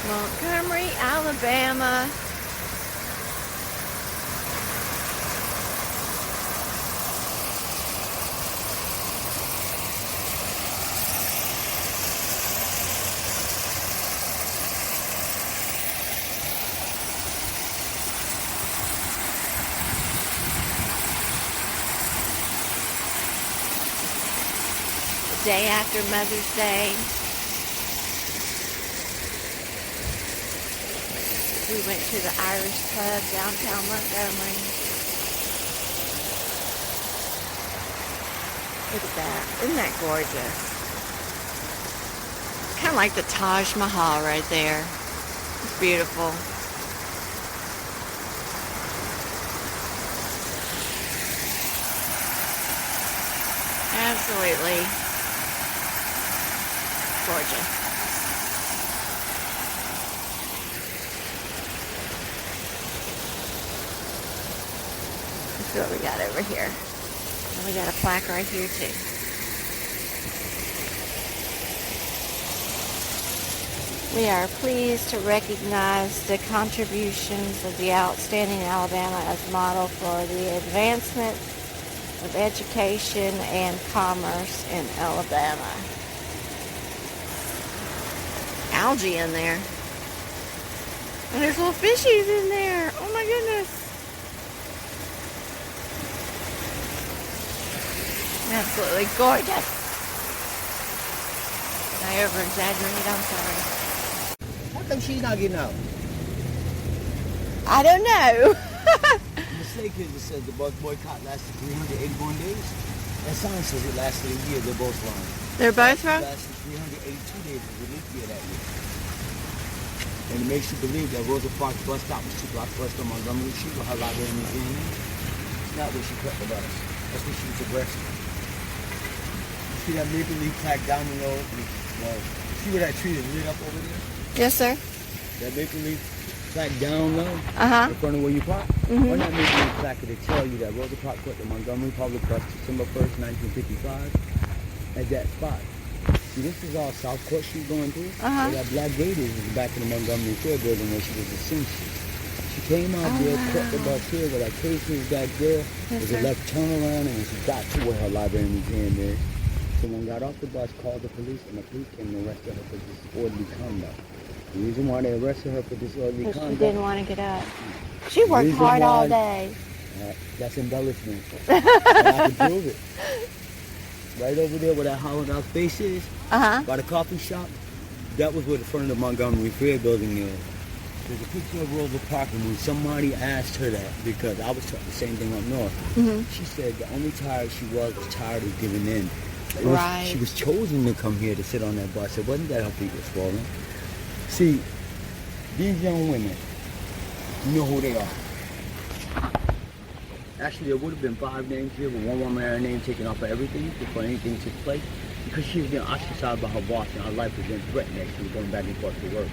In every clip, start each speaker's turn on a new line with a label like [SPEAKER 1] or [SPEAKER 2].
[SPEAKER 1] Montgomery, Alabama. The day after Mother's Day. We went to the Irish pub downtown Montgomery. Look at that. Isn't that gorgeous? Kind of like the Taj Mahal right there. It's beautiful. Absolutely gorgeous. Let's see what we got over here. And we got a plaque right here too. We are pleased to recognize the contributions of the outstanding Alabama as model for the advancement of education and commerce in Alabama. Algae in there. And there's little fishies in there. Oh my goodness. Absolutely gorgeous. I over-exaggerate, I'm sorry.
[SPEAKER 2] How come she's not getting out?
[SPEAKER 1] I don't know.
[SPEAKER 2] The slave kid that says the bus boycott lasted 381 days. That sign says it lasted a year. They're both wrong.
[SPEAKER 1] They're both wrong?
[SPEAKER 2] It lasted 382 days. It was a leap year that year. And it makes you believe that Rosa Parks bus stop was 2 blocks west of Montgomery. She got her library museum. It's not where she cut the bus. That's where she was aggressive. You see that maple leaf plaque down the road? Well, see where that tree is lit up over there?
[SPEAKER 1] Yes, sir.
[SPEAKER 2] That maple leaf plaque down low in front of where you park? On that maple leaf plaque, they tell you that Rosa Parks put the Montgomery Public Bus December 1st, 1955 at that spot. See, this is all South Court Street going through. Where that black gate is the back of the Montgomery Fair building where she was a seamstress. She came out there, caught the bus here where that case is back there. There's a left turnaround, and when she got to where her library museum is, someone got off the bus, called the police, and the police came and arrested her for disorderly conduct. The reason why they arrested her for disorderly conduct...
[SPEAKER 1] She didn't want to get up. She worked hard all day.
[SPEAKER 2] That's embellishment. And I can prove it. Right over there where that hollowed out space is, by the coffee shop, that was where the front of the Montgomery Fair building is. There's a picture of Rosa Parks, and when somebody asked her that, because I was taught the same thing up north, she said the only tired she was tired of giving in. She was chosen to come here to sit on that bus. It wasn't that her feet were swollen. See, these young women, you know who they are. Actually, there would have been 5 names here, but one woman had her name taken off of everything before anything took place, because she was being ostracized by her boss and her life was being threatened as she was going back and forth to work.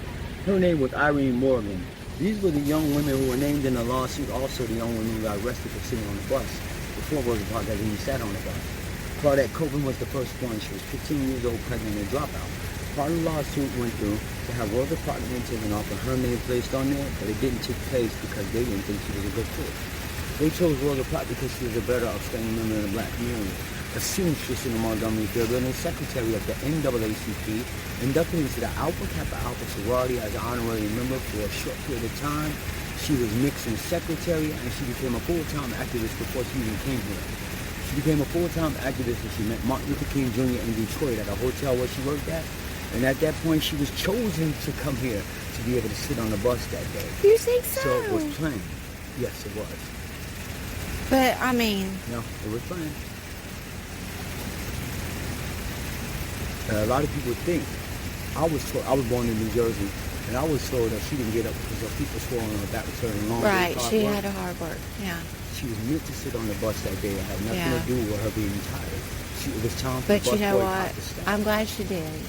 [SPEAKER 2] Her name was Irene Morgan. These were the young women who were named in the lawsuit, also the young women who got arrested for sitting on the bus before Rosa Parks had even sat on the bus. Claudette Copeland was the first one. She was 15 years old, pregnant, and dropout. Part of the lawsuit went through to have Rosa Parks name taken off and her name placed on there, but it didn't take place because they didn't think she was a good fit. They chose Rosa Parks because she was a better upstanding member of the black community. A seamstress in the Montgomery Fair building, secretary of the NAACP, inducted into the Alpha Kappa Alpha sorority as an honorary member for a short period of time. She was Nixon's secretary, and she became a full-time activist before she even came here. She became a full-time activist when she met Martin Luther King Jr. in Detroit at a hotel where she worked at. And at that point, she was chosen to come here to be able to sit on the bus that day.
[SPEAKER 1] You think so?
[SPEAKER 2] So it was planned. Yes, it was.
[SPEAKER 1] But, I mean...
[SPEAKER 2] No, it was planned. A lot of people think, I was born in New Jersey, and I was told that she didn't get up because her feet were swollen and her back was turning long.
[SPEAKER 1] Right, she had a hard work, yeah.
[SPEAKER 2] She was meant to sit on the bus that day. It had nothing to do with her being tired. It was time for
[SPEAKER 1] but
[SPEAKER 2] the bus
[SPEAKER 1] you know
[SPEAKER 2] boycott
[SPEAKER 1] what?
[SPEAKER 2] to stop.
[SPEAKER 1] I'm glad she did.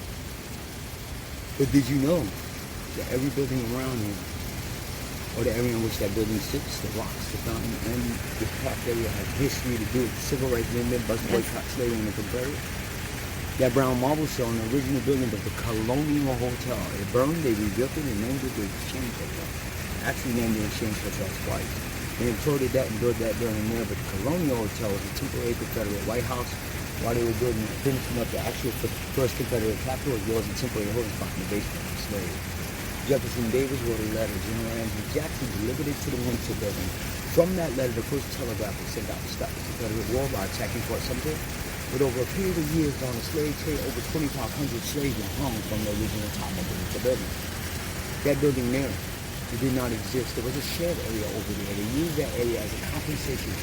[SPEAKER 2] But did you know that every building around here, or the area in which that building sits, the rocks, the fountain, and this park area has history to do with the civil rights movement, bus boycott, slavery, and the Confederates? That brown marble stone, the original building was the Colonial Hotel. It burned, they rebuilt it, and named it the Exchange Hotel. Actually named the Exchange Hotel twice. They imploded that and built that building there, but the Colonial Hotel was a temporary Confederate White House while they were building, finishing up the actual first Confederate Capitol, as well as a temporary holding spot in the basement of the slaves. Jefferson Davis wrote a letter. General Andrew Jackson delivered it to the Windsor building. From that letter, the first telegraph was sent out to stop the Confederate war by attacking Fort Sumter. But over a period of years on the slave trade, over 2,500 slaves were hung from the original top of the building. That building there, it did not exist. There was a shed area over there. They used that area as a compensation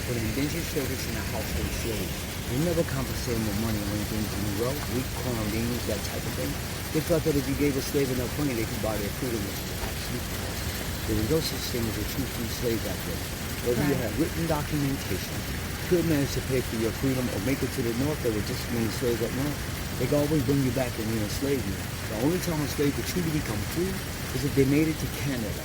[SPEAKER 2] for the indentured service and the household slaves. They never compensated with money or anything from the wealth, wheat, corn, beans, that type of thing. They thought that if you gave a slave enough money, they could buy their freedom, which was actually false. There was no such thing as a true free slave back then. Whether you had written documentation, could manage to pay for your freedom or make it to the north, they were just being slaves up north. They could always bring you back and re-enslave you. The only time a slave could truly become free is if they made it to Canada.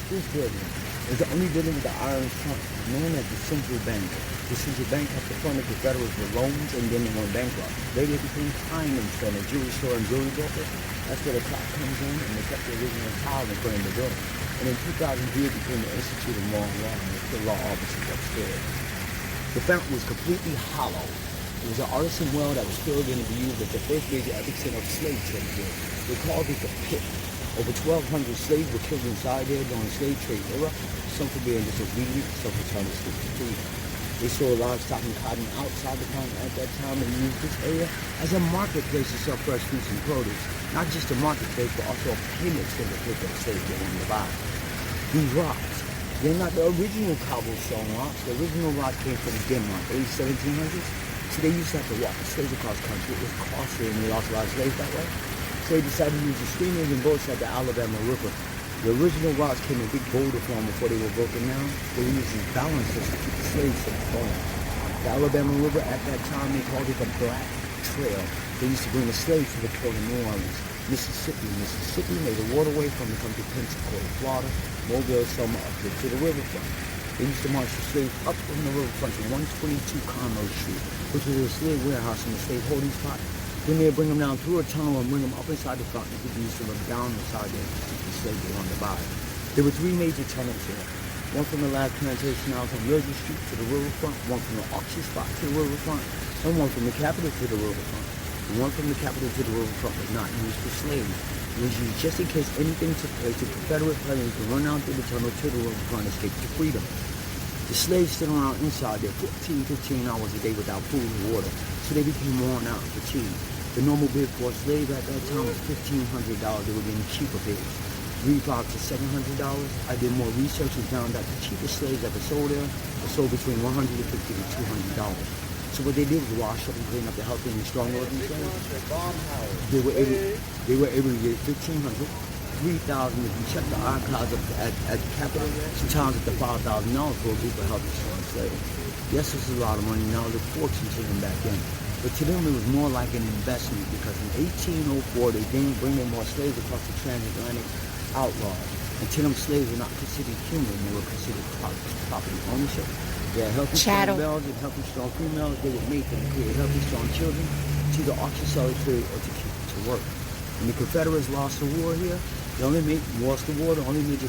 [SPEAKER 2] This building is the only building with the iron front, known as the Central Bank. The Central Bank at the front of the Confederates were loans, and then they went bankrupt. Later it became Hyman Center, a jewelry store and jewelry broker. That's where the clock comes in, and they kept the original tile in front of the building. And in 2003 it became the Institute of Law and Law, and the law offices upstairs. The fountain was completely hollow. It was an artisan well that was filled in to be used at the first major epicenter of slave trade here. They called it the pit. Over 1,200 slaves were killed inside there during the slave trade era, some for being disobedient, some for trying to escape the freedom. They sold livestock and cotton outside the fountain at that time and used this area as a marketplace to sell fresh fruits and produce. Not just a marketplace, but also a payment center for the slaves they wanted to buy. These rocks, they're not the original cobblestone rocks. The original rock came from Denmark, early 1700s. So they used to have to walk the slaves across country. It was costly and they lost a lot of slaves that way. So they decided to use the streamers and boats at the Alabama River. The original rocks came in big boulder form before they were broken down. They were using balancers to keep the slaves from falling. The Alabama River at that time, they called it the Black Trail. They used to bring the slaves to the port of New Orleans, Mississippi. Mississippi made a waterway from the country Pensacola, Florida, Mobile, Selma, up to the riverfront. They used to march the slaves up from the riverfront to 122 Commerce Street, which was a slave warehouse and a slave holding spot. Then they'd bring them down through a tunnel and bring them up inside the fountain. They could use to look down inside there to keep the slaves along the bottom. There were three major tunnels here. One from the last plantation house on William Street to the riverfront, one from the auction spot to the riverfront, and one from the Capitol to the riverfront. The one from the Capitol to the riverfront was not used for slaves. It was used just in case anything took place. The Confederate planes could run down through the tunnel to the riverfront and escape to freedom. The slaves stood around inside there 15 hours a day without food and water, so they became worn out and fatigued. The normal bid for a slave at that time was $1,500. They were getting cheaper bids, $300 to $700. I did more research and found out the cheapest slaves ever sold there were sold between $150 to $200. So what they did was wash up and clean up the healthy and strong looking slaves. They were able to get $1,500, $3,000. If you check the archives at the Capitol, sometimes up to $5,000 for a group of healthy strong slaves. Yes, this is a lot of money. Now look fortune to them back then. But to them, it was more like an investment because in 1804, they didn't bring in more slaves across the transatlantic outlaws. And to them, slaves were not considered human. They were considered property ownership. They had healthy, strong males and healthy, strong females. They would mate them and create healthy, strong children to either auction, sell the trade, or to keep them to work. When the Confederates lost the war here, the only major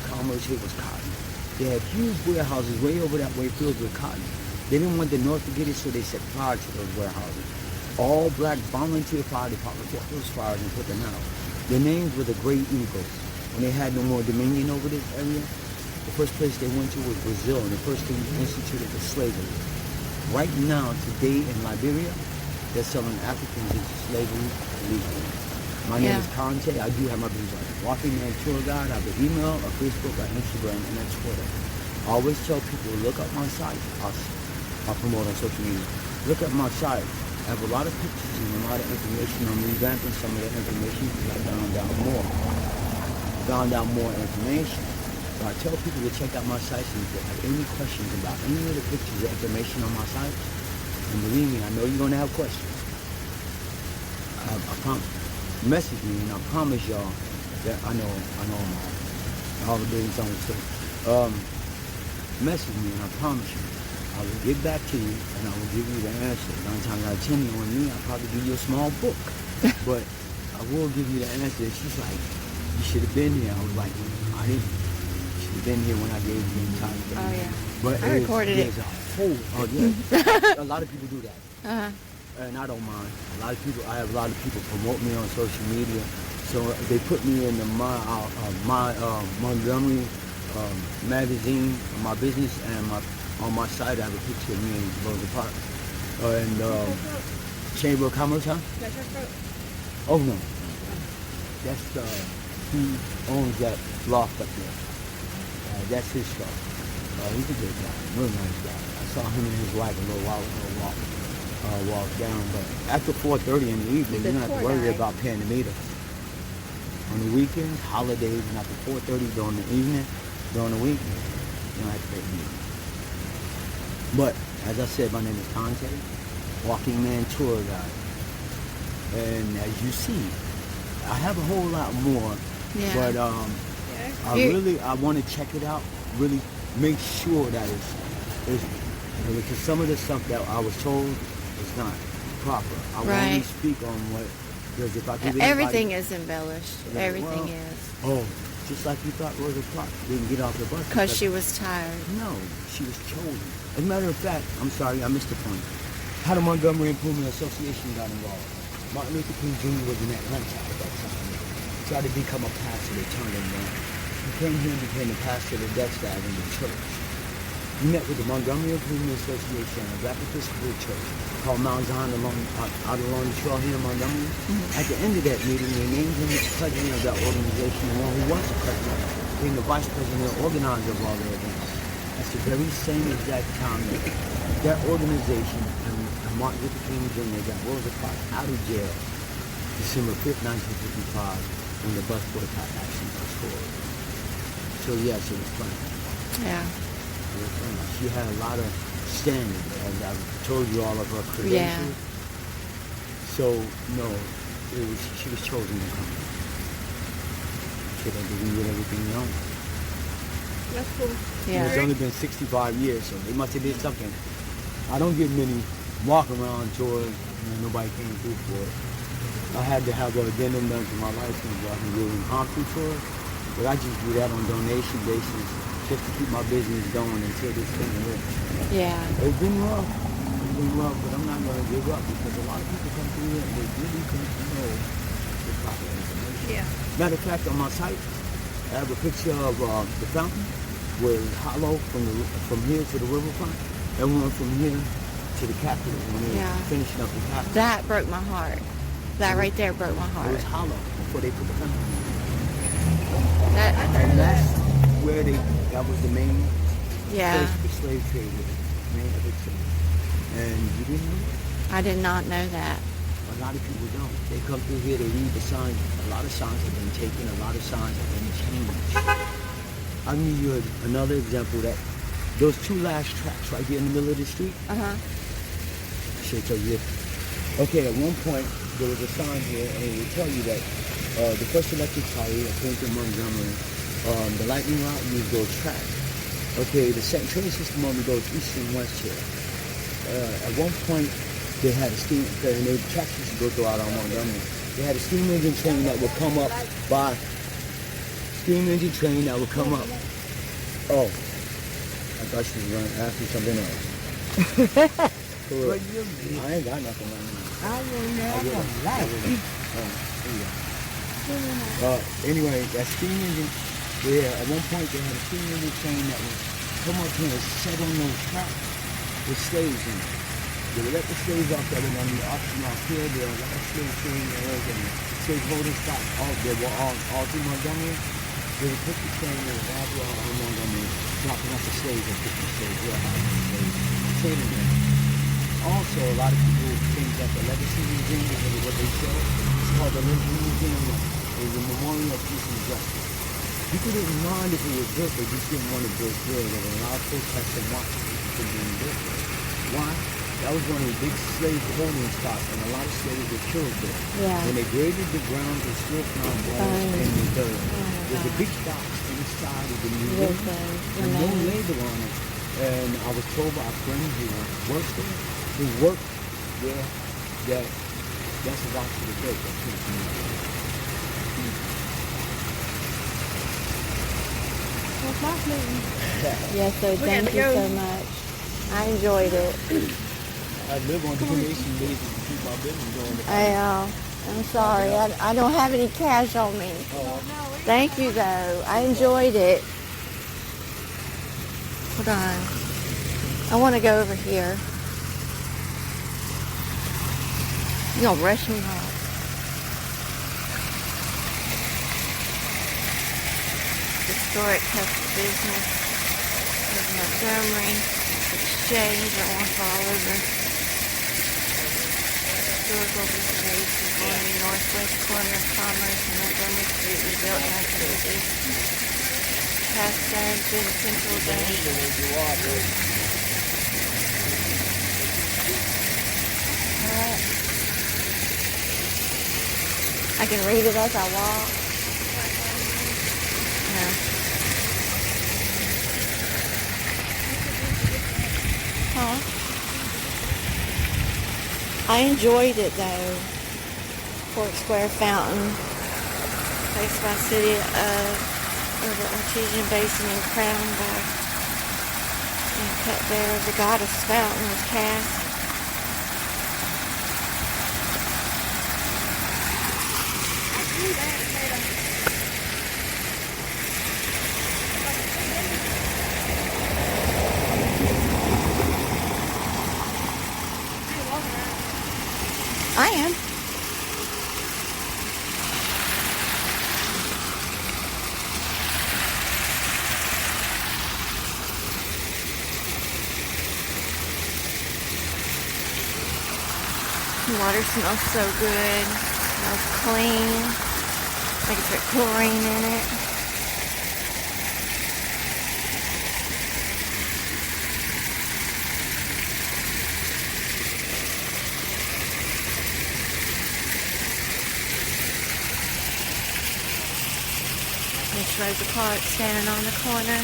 [SPEAKER 2] commerce here was cotton. They had huge warehouses way over that way filled with cotton. They didn't want the North to get it, so they set fire to those warehouses. All black volunteer fire departments fought those fires and put them out. Their names were the Great Eagles. When they had no more dominion over this area, the first place they went to was Brazil, and the first thing they instituted was slavery. Right now, today in Liberia, they're selling Africans into slavery legally. My name is Conte. I do have my business on Walking Man Tour Guide. I have an email, a Facebook, an Instagram, and a Twitter. I always tell people, look up my site. I'll promote on social media. Look at my site. I have a lot of pictures and a lot of information. I'm revamping some of the information because I found out more information. So I tell people to check out my site, and if they have any questions about any of the pictures or information on my site, and believe me, I know you're going to have questions. I promise. Message me, and I promise y'all that I know all the business owners too. Message me, and I promise you, I will get back to you, and I will give you the answer. 9 times out of 10, knowing me, I'll probably give you a small book. But I will give you the answer. She's like, you should have been here. I was like, I didn't. You should have been here when I gave you the time.
[SPEAKER 1] Oh, yeah.
[SPEAKER 2] But
[SPEAKER 1] I recorded it.
[SPEAKER 2] Oh, yeah. A lot of people do that.
[SPEAKER 1] Uh-huh.
[SPEAKER 2] And I don't mind. I have a lot of people promote me on social media. So they put me in the my Montgomery magazine, my business, and on my site I have a picture of me and Rosa Parks. And Chamber of Commerce, huh? Oh no. That's he owns that loft up there. That's his shop. He's a good guy, real nice guy. I saw him and his wife a little while ago walk down, but after 4:30 in the evening, you don't have to worry about paying the meter. On the weekends, holidays, and after 4:30 during the evening, during the week, you don't have to pay the meter. But as I said, my name is Conte, Walking Man Tour Guide, and as you see, I have a whole lot more.
[SPEAKER 1] Yeah.
[SPEAKER 2] But I want to check it out. Really make sure that it's because some of the stuff that I was told is not proper. I want
[SPEAKER 1] Right.
[SPEAKER 2] to speak on what, because if I give
[SPEAKER 1] Everything is embellished.
[SPEAKER 2] Yeah,
[SPEAKER 1] Everything
[SPEAKER 2] well,
[SPEAKER 1] is.
[SPEAKER 2] Oh, just like you thought Rosa Parks didn't get off the bus.
[SPEAKER 1] Because she was tired.
[SPEAKER 2] No, she was chosen. As a matter of fact, I'm sorry, I missed the point. How the Montgomery Improvement Association got involved. Martin Luther King Jr. was in Atlanta at that time. He tried to become a pastor, they turned him down. He came here and became the pastor of the Dutch Dad in the church. He met with the Montgomery Improvement Association, a Baptist Episcopal church called Mount Zion out along the trail here in Montgomery. Mm-hmm. At the end of that meeting, they named him as president of that organization, and one who was the president became the vice president and organizer of all the events. That's the very same exact time that organization and Martin Luther King Jr. got Rosa Parks out of jail December 5th, 1955, when the bus boycott actually was forward. So yes, it was planned.
[SPEAKER 1] Yeah.
[SPEAKER 2] She had a lot of standing, as I've told you all of her credentials.
[SPEAKER 1] Yeah.
[SPEAKER 2] So no, she was chosen to come. She had to do everything on.
[SPEAKER 3] That's cool.
[SPEAKER 1] Yeah.
[SPEAKER 2] It's only been 65 years, so they must have did something. I don't get many walk-around tours. Nobody came through for it. I had to have an addendum done to my license so I can do an impromptu tour, but I just do that on donation basis just to keep my business going until this thing works.
[SPEAKER 1] Yeah.
[SPEAKER 2] It's been rough. It's been rough, but I'm not going to give up because a lot of people come through here and they really don't know the proper information.
[SPEAKER 3] Yeah.
[SPEAKER 2] Matter of fact, on my site, I have a picture of the fountain where it's hollow from here to the riverfront, and one from here to the Capitol when they were finishing up the Capitol.
[SPEAKER 1] That broke my heart. That right there broke my heart.
[SPEAKER 2] It was hollow before they put the fountain in.
[SPEAKER 1] And
[SPEAKER 2] that's where that was the main
[SPEAKER 1] yeah.
[SPEAKER 2] place for slave trade, main epic trade. And you didn't know that?
[SPEAKER 1] I did not know that.
[SPEAKER 2] A lot of people don't. They come through here, they read the signs. A lot of signs have been taken, a lot of signs have been changed. I'll give you another example that those two last tracks right here in the middle of the street.
[SPEAKER 1] Uh-huh.
[SPEAKER 2] I should tell you this. Okay, at one point, there was a sign here, and it would tell you that the first electric car here came to Montgomery. The lightning rod used those tracks. Okay, the train system only goes east and west here. At one point, they had a steam, and the tracks used to go throughout on Montgomery. They had a steam engine train that would come up by, oh, I thought she was going to ask me something else. I ain't got nothing right now. Anyway, that steam engine, at one point they had a steam engine train that would come up here and set on those tracks with slaves in it. They would let the slaves off that were on the auction off here. There were a lot of slave trains and slave holding stops they were all through Montgomery. They would put the train in the back of Montgomery, dropping off the slaves and putting the slaves trading them. Also, a lot of people think that the Legacy Museum, because of what they show, it's called the Lincoln Museum. It was a memorial of peace and justice. People didn't mind if it was built, they just didn't want to build there. There were a lot of protests and marches for being built there. Why? That was one of the big slave holding spots, and a lot of slaves were killed there.
[SPEAKER 1] Yeah.
[SPEAKER 2] When they graded the ground, they still found bones in the dirt. There's a big box inside of the museum, and no label on it. And I was told by a friend who works there, that that's a route to the day.
[SPEAKER 3] What's my meeting?
[SPEAKER 1] Yes, so thank you so much. I enjoyed it.
[SPEAKER 2] I live on donation basis to keep my business going.
[SPEAKER 1] I'm sorry. I don't have any cash on me. Thank you, though. I enjoyed it. Hold on. I want to go over here. You're going to rush me off. Historic Texas business of Montgomery Exchange. I want to fall over. Historical space is on the northwest corner of Commerce and Montgomery Street, was built in 1950. Past times been central bank. I can read it as I walk. Yeah. Huh? I enjoyed it though. Fort Square Fountain, placed by city of the Artesian Basin and crowned by and cut there. The goddess fountain was cast. I am. The water smells so good. Smells clean. Like it's got chlorine in it. Miss Rosa Parks standing on the corner.